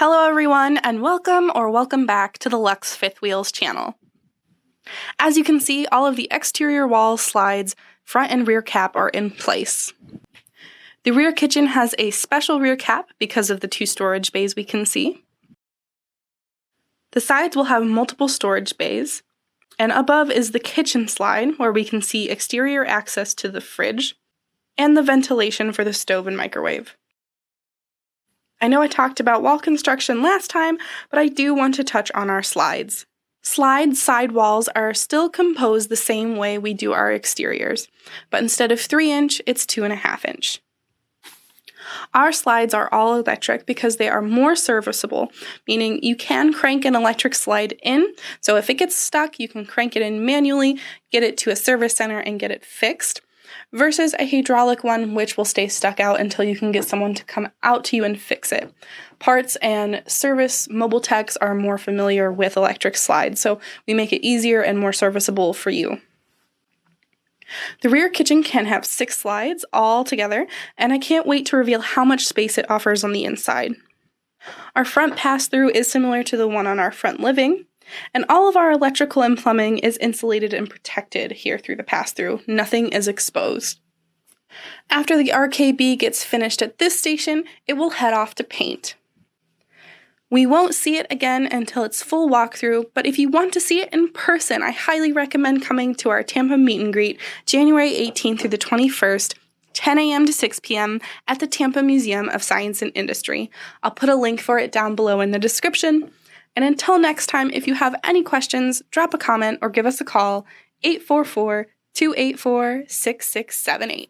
Hello everyone, and welcome back to the Luxe Fifth Wheels channel. As you can see, all of the exterior wall slides, front and rear cap are in place. The rear kitchen has a special rear cap because of the two storage bays we can see. The sides will have multiple storage bays, and above is the kitchen slide where we can see exterior access to the fridge and the ventilation for the stove and microwave. I know I talked about wall construction last time, but I do want to touch on our slides. Slide side walls are still composed the same way we do our exteriors, but instead of 3-inch, it's 2.5-inch. Our slides are all electric because they are more serviceable, meaning you can crank an electric slide in, so if it gets stuck, you can crank it in manually, get it to a service center, and get it fixed, versus a hydraulic one which will stay stuck out until you can get someone to come out to you and fix it. Parts and service mobile techs are more familiar with electric slides, so we make it easier and more serviceable for you. The rear kitchen can have 6 slides all together, and I can't wait to reveal how much space it offers on the inside. Our front pass-through is similar to the one on our front living, and all of our electrical and plumbing is insulated and protected here through the pass-through. Nothing is exposed. After the RKB gets finished at this station, it will head off to paint. We won't see it again until its full walkthrough, but if you want to see it in person, I highly recommend coming to our Tampa meet and greet January 18th through the 21st, 10 a.m. to 6 p.m. at the Tampa Museum of Science and Industry. I'll put a link for it down below in the description. And until next time, if you have any questions, drop a comment or give us a call, 844-284-6678.